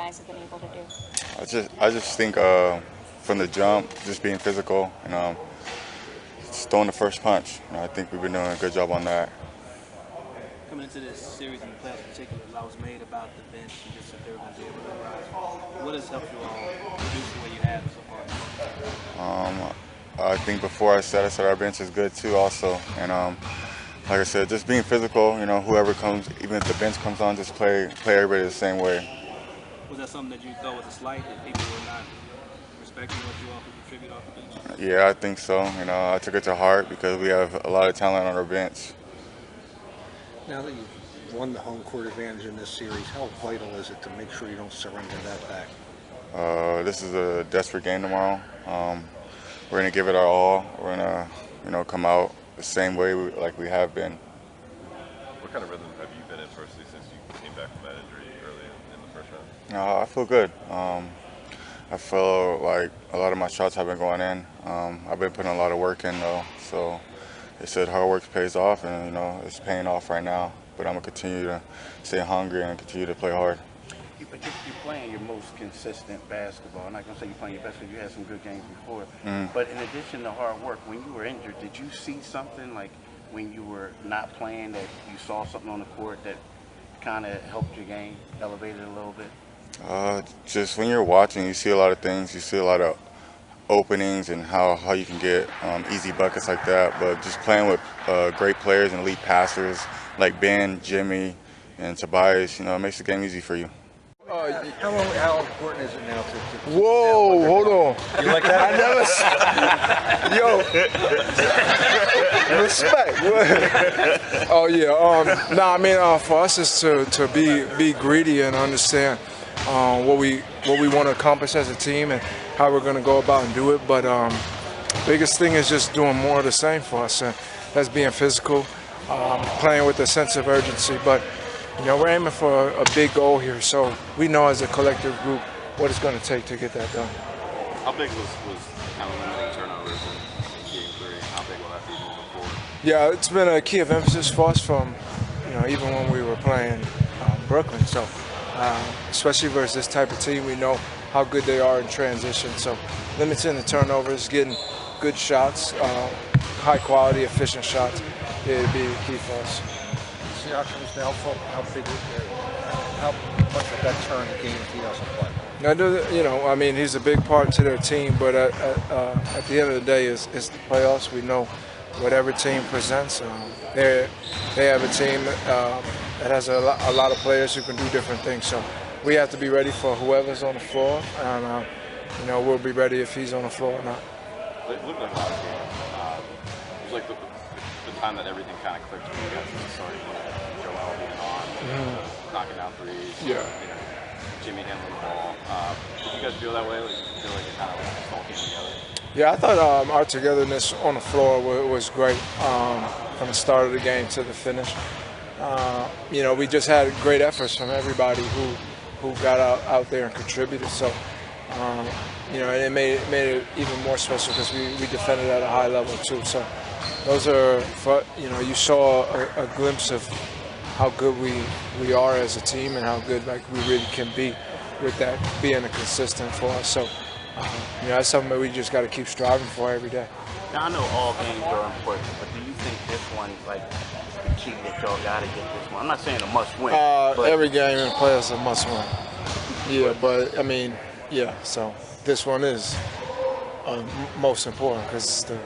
guys have been able to do? I just think from the jump, just being physical and just throwing the first punch. I think we've been doing a good job on that. Coming into this series in the playoffs in particular, a lot was made about the bench and just that they were going to be able to rise. What has helped you all produce the way you have so far? I think before I said our bench is good too also. And like I said, just being physical, whoever comes, even if the bench comes on, just play everybody the same way. Was that something that you thought was a slight, that people were not respecting what you all could contribute off the bench? Yeah, I think so. I took it to heart because we have a lot of talent on our bench. Now that you've won the home court advantage in this series, how vital is it to make sure you don't surrender that back? This is a desperate game tomorrow. We're going to give it our all. We're going to, come out the same way like we have been. What kind of rhythm have you been in firstly since you came back from that injury early in the first round? I feel good. I feel like a lot of my shots have been going in. I've been putting a lot of work in though, so they said hard work pays off, and it's paying off right now. But I'm gonna continue to stay hungry and continue to play hard. But you're playing your most consistent basketball. I'm not gonna say you're playing your best because you had some good games before. But in addition to hard work, when you were injured, did you see something like when you were not playing that you saw something on the court that kind of helped your game, elevated it a little bit? Just when you're watching, you see a lot of things. You see a lot of openings and how you can get easy buckets like that. But just playing with great players and elite passers like Ben, Jimmy, and Tobias, it makes the game easy for you. How important is it now to Whoa, hold on. You like that? I never. Yo. Respect. Oh yeah. For us is to be greedy and understand what we want to accomplish as a team and how we're going to go about and do it. But biggest thing is just doing more of the same for us. And that's being physical, playing with a sense of urgency. But we're aiming for a big goal here, so we know as a collective group what it's going to take to get that done. How big was kind of limiting turnovers in Game 3? How big will that be moving forward? Yeah, it's been a key of emphasis for us from, even when we were playing Brooklyn. So, especially versus this type of team, we know how good they are in transition. So, limiting the turnovers, getting good shots, high quality, efficient shots, it'd be key for us. Siakam's downfall, how much of that turn the game if he doesn't play? He's a big part to their team, but at the end of the day, it's the playoffs. We know whatever team presents. They have a team that has a lot of players who can do different things. So we have to be ready for whoever's on the floor, and we'll be ready if he's on the floor or not. It looked like last game. It was like the time that everything kind of clicked for you guys at the start. Joel being on, knocking down threes. Yeah. Jimmy handling the ball. Did you guys feel that way? Like, did you feel like it kind of all came together? Yeah, I thought our togetherness on the floor was great from the start of the game to the finish. We just had great efforts from everybody who got out there and contributed. So, and it made it even more special because we defended at a high level too. So, those are, you saw a glimpse of how good we are as a team and how good we really can be with that being a consistent for us. So, that's something that we just got to keep striving for every day. Now, I know all games are important, but do you think this one is the key that y'all got to get this one? I'm not saying a must-win. Every game in the playoffs is a must-win. Yeah, but so this one is most important because it's the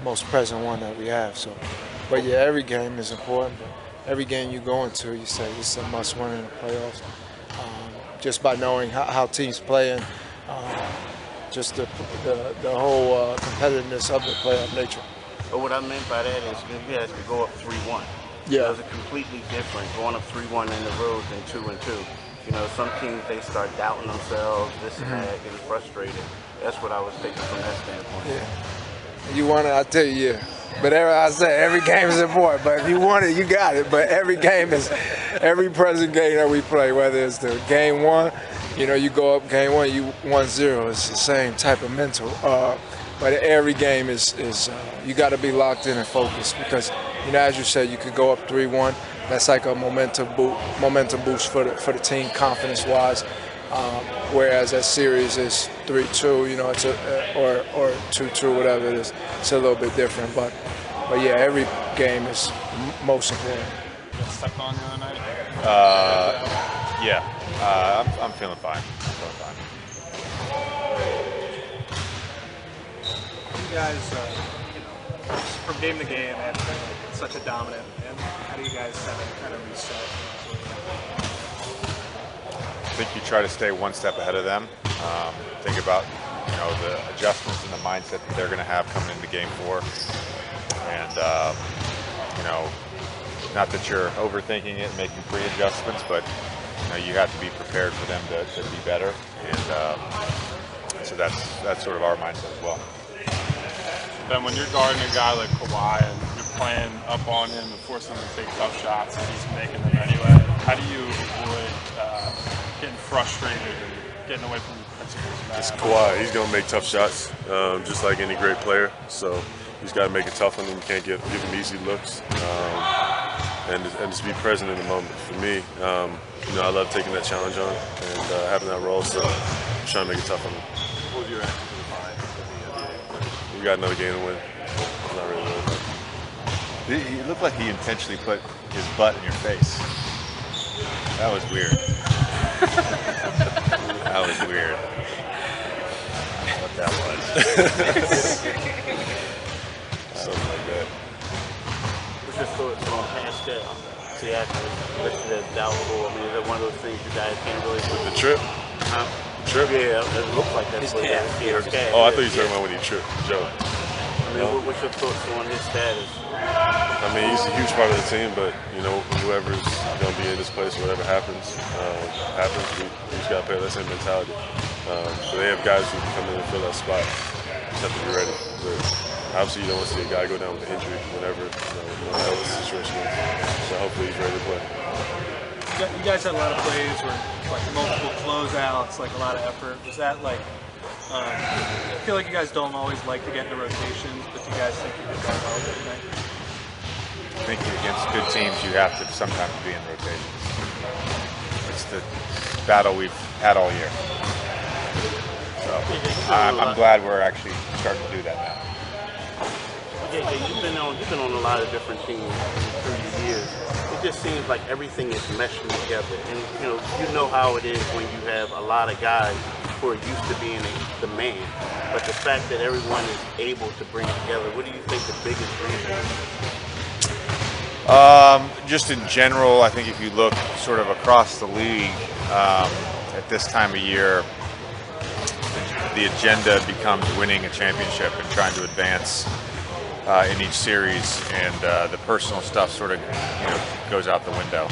most present one that we have. So, but yeah, every game is important. But every game you go into, you say it's a must-win in the playoffs. Just by knowing how teams play and just the whole competitiveness of the playoff nature. But what I meant by that is you guys could go up 3-1. Yeah. It's completely different going up 3-1 in the road than 2-2. Some teams, they start doubting themselves, this and that, getting frustrated. That's what I was taking from that standpoint. Yeah. You want it, I tell you, yeah. But I say every game is important. But if you want it, you got it. But every present game that we play, whether it's the game one, you go up game one, you 1-0. It's the same type of mental. But every game is you got to be locked in and focused because, as you said, you could go up 3-1. That's like a momentum boost for the team, confidence-wise. Whereas that series is 3-2, you know, it's or 2-2, whatever it is. It's a little bit different, but yeah, every game is most important. Stepped on the other night? Yeah, I'm feeling fine. You guys, from game to game, have been such a dominant. And how do you guys kind of reset? I think you try to stay one step ahead of them. Think about, you know, the adjustments and the mindset that they're going to have coming into Game 4, and you know, not that you're overthinking it, making pre-adjustments, but you know, you have to be prepared for them to be better, and so that's sort of our mindset as well. Then when you're guarding a guy like Kawhi and you're playing up on him and forcing him to take tough shots and he's making them anyway, how do you avoid getting frustrated and getting away from the principles? It's Kawhi. He's going to make tough shots, just like any great player. So he's got to make it tough on him. You can't give him easy looks, and just be present in the moment. For me, you know, I love taking that challenge on and having that role. So I'm trying to make it tough on him. What was your reaction to the fight? We got another game to win. It's not really good. He looked like he intentionally put his butt in your face. That was weird. That was weird. What that was. Something like that. What's your thoughts on past that? Seattle listed as doubtful. I mean, is that one of those things you guys can't really With the trip? Trip? Yeah, it looks like that's what that is. Oh, I thought you were talking about when he tripped, Joe. I mean, what's your thoughts on his status? I mean, he's a huge part of the team, but, you know, whoever's going to be in this place, whatever happens, we just got to play that same mentality. So they have guys who can come in and fill that spot. Just have to be ready. But obviously, you don't want to see a guy go down with an injury whenever, you know how the situation is. So hopefully he's ready to play. You guys had a lot of plays where like multiple closeouts, like a lot of effort. Was that like? I feel like you guys don't always like to get into rotations, but do you guys think you did that well tonight? I think against good teams, you have to sometimes be in rotations. It's the battle we've had all year. So I'm glad we're actually starting to do that now. Yeah, you've been on a lot of different teams through the years. It just seems like everything is meshing together, and you know how it is when you have a lot of guys who are used to being the man. But the fact that everyone is able to bring it together, what do you think the biggest reason is? Just in general, I think if you look sort of across the league at this time of year, the agenda becomes winning a championship and trying to advance in each series, and the personal stuff sort of goes out the window.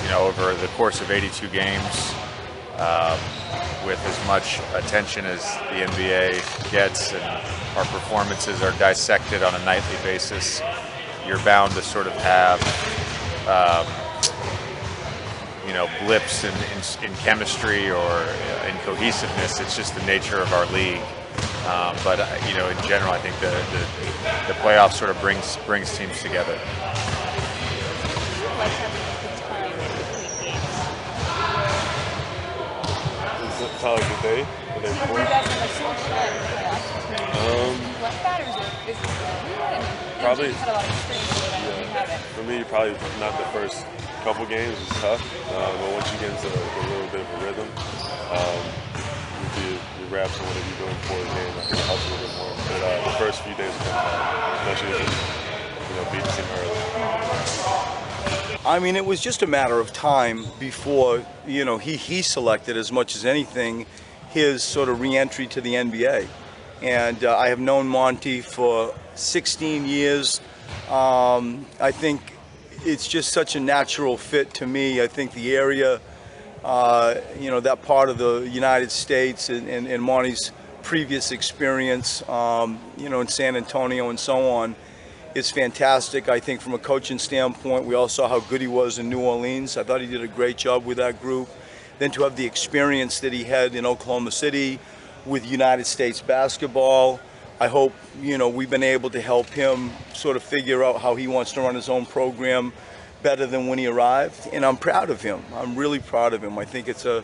And over the course of 82 games, with as much attention as the NBA gets, and our performances are dissected on a nightly basis, you're bound to sort of have blips in chemistry or in cohesiveness. It's just the nature of our league. But in general, I think the playoffs sort of brings teams together. How was the day? The day before? Probably. Yeah. For me, probably not the first couple games is tough, but once you get into a little bit of a rhythm, you wrap some whatever you're doing before the game. I think it helps a little bit more. But the first few days are kind of hard, especially if beat the team early. I mean, it was just a matter of time before, he selected as much as anything his sort of re-entry to the NBA. And I have known Monty for 16 years. I think it's just such a natural fit to me. I think the area, that part of the United States and Monty's previous experience, in San Antonio and so on, is fantastic. I think from a coaching standpoint, we all saw how good he was in New Orleans. I thought he did a great job with that group. Then to have the experience that he had in Oklahoma City with United States basketball, I hope, we've been able to help him sort of figure out how he wants to run his own program better than when he arrived, and I'm proud of him. I'm really proud of him. I think it's a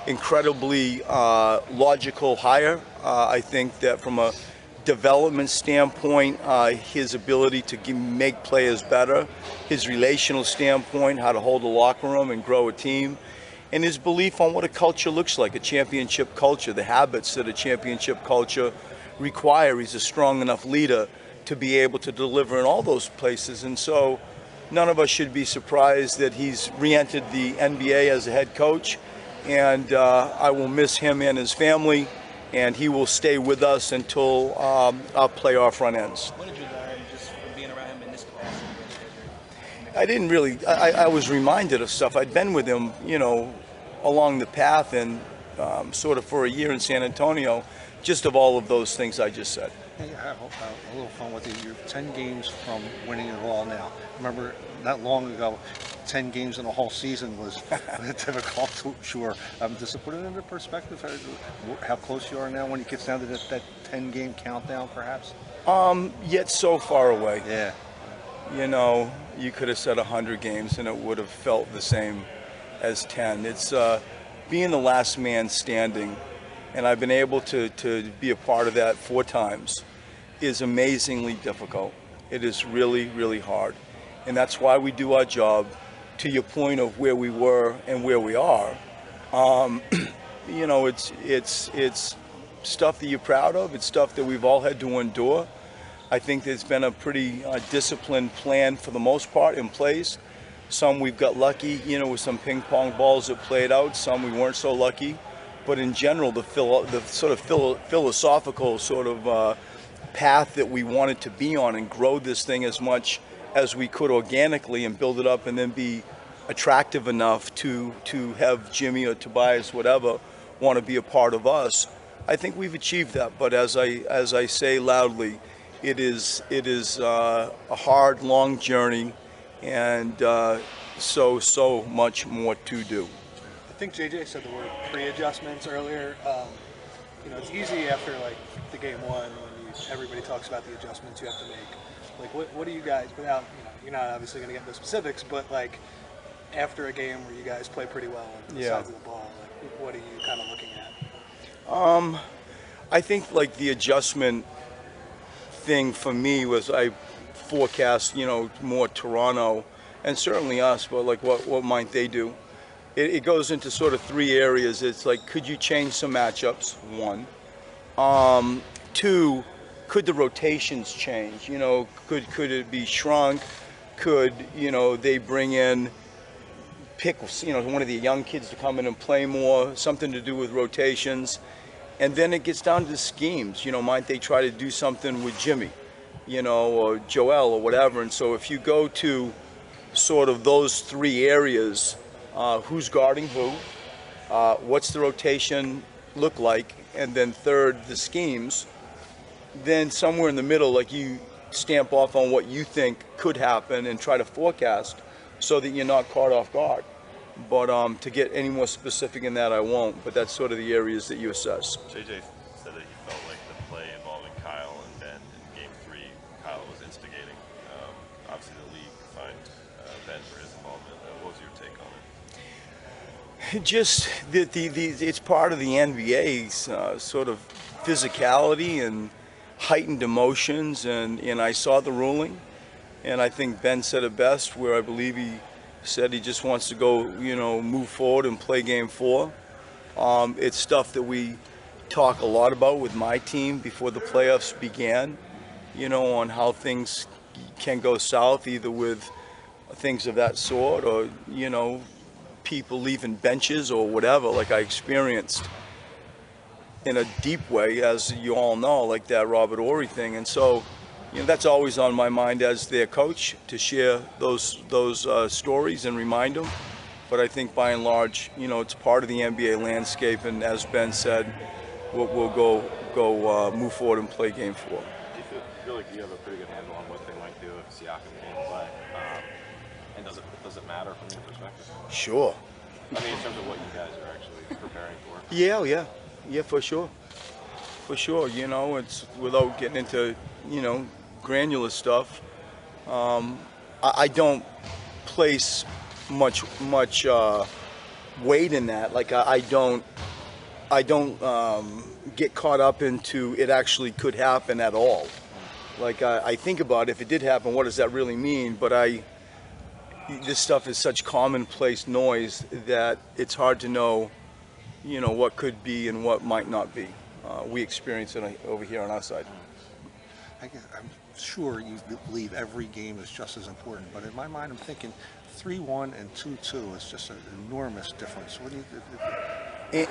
incredibly logical hire. I think that from a development standpoint, his ability to make players better, his relational standpoint, how to hold a locker room and grow a team, and his belief on what a culture looks like, a championship culture, the habits that a championship culture require. He's a strong enough leader to be able to deliver in all those places. And so none of us should be surprised that he's re-entered the NBA as a head coach. And I will miss him and his family, and he will stay with us until our playoff run ends. What did you learn just from being around him in this capacity? I didn't really, I was reminded of stuff. I'd been with him, along the path and sort of for a year in San Antonio, just of all of those things I just said. Hey, I have a little fun with it. You're 10 games from winning it all now. Remember, not long ago, 10 games in a whole season was difficult, sure. Just to put it into perspective, how close you are now when it gets down to that 10-game countdown, perhaps? Yet so far away. Yeah. You could have said 100 games and it would have felt the same as 10. It's being the last man standing, and I've been able to be a part of that 4 times, is amazingly difficult. It is really, really hard. And that's why we do our job. To your point of where we were and where we are, it's stuff that you're proud of. It's stuff that we've all had to endure. I think there's been a pretty disciplined plan for the most part in place. Some we've got lucky, with some ping pong balls that played out. Some we weren't so lucky. But in general, the sort of philosophical sort of path that we wanted to be on and grow this thing as much as we could organically and build it up and then be attractive enough to have Jimmy or Tobias, whatever, want to be a part of us. I think we've achieved that. But as I say loudly, it is a hard, long journey, and so much more to do. I think JJ said the word pre-adjustments earlier. It's easy after the game one when everybody talks about the adjustments you have to make. What do you guys, without, you're not obviously going to get into specifics, but after a game where you guys play pretty well on the sides of the ball, what are you kind of looking at? I think the adjustment thing for me was I forecast, more Toronto and certainly us, but what might they do? It goes into sort of 3 areas. It's could you change some matchups? 1. 2, could the rotations change? Could it be shrunk? Could they bring in, pick one of the young kids to come in and play more? Something to do with rotations, and then it gets down to the schemes. Might they try to do something with Jimmy, or Joel or whatever? And so if you go to sort of those 3 areas, who's guarding who? What's the rotation look like? And then 3rd, the schemes. Then somewhere in the middle, you stamp off on what you think could happen and try to forecast so that you're not caught off guard. But to get any more specific in that, I won't. But that's sort of the areas that you assess. JJ said that he felt like the play involving Kyle and Ben in Game 3, Kyle was instigating. Obviously, the league fined Ben for his involvement. What was your take on it? Just it's part of the NBA's sort of physicality and heightened emotions, and I saw the ruling, and I think Ben said it best, where I believe he said he just wants to go, move forward and play Game 4. It's stuff that we talk a lot about with my team before the playoffs began, on how things can go south, either with things of that sort or, people leaving benches or whatever, like I experienced in a deep way, as you all know, like that Robert Horry thing. And so, that's always on my mind as their coach, to share those stories and remind them. But I think by and large, it's part of the NBA landscape, and as Ben said, we'll go move forward and play Game 4. Do you feel like you have a pretty good handle on what they might do if Siakam can't play? And does it matter from your perspective? Sure. I mean, in terms of what you guys are actually preparing for. Yeah, for sure. It's without getting into, granular stuff. I don't place much weight in that. Like I don't get caught up into it actually could happen at all. Like I think about if it did happen, what does that really mean? But this stuff is such commonplace noise that it's hard to know, what could be and what might not be. We experience it over here on our side. I'm sure you believe every game is just as important, but in my mind, I'm thinking 3-1 and 2-2 is just an enormous difference. What do you?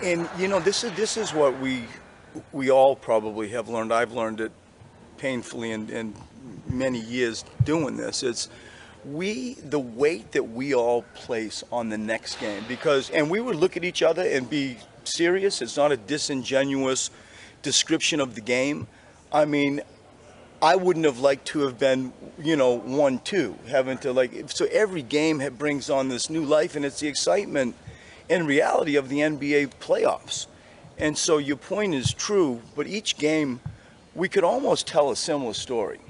And this is what we all probably have learned. I've learned it painfully in many years doing this. It's the weight that we all place on the next game, and we would look at each other and be serious. It's not a disingenuous description of the game. I mean, I wouldn't have liked to have been, 1-2, having to so every game brings on this new life, and it's the excitement and reality of the NBA playoffs. And so your point is true, but each game, we could almost tell a similar story.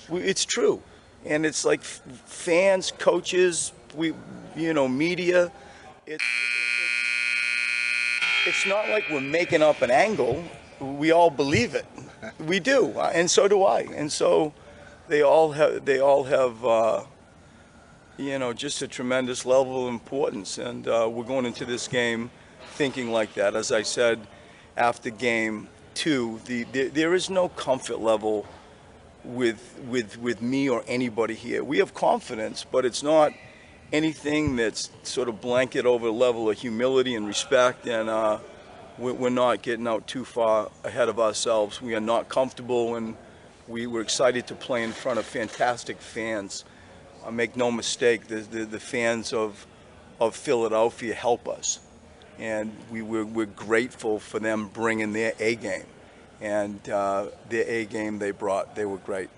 It's true. And it's like fans, coaches, media. It's not like we're making up an angle. We all believe it. We do, and so do I. And so they all have just a tremendous level of importance. And we're going into this game thinking like that. As I said, after game 2, there is no comfort level with me or anybody here. We have confidence, but it's not anything that's sort of blanket over the level of humility and respect. And we're not getting out too far ahead of ourselves. We are not comfortable, and we were excited to play in front of fantastic fans. Make no mistake, the fans of Philadelphia help us, and we're grateful for them bringing their A game, and their A game they brought. They were great.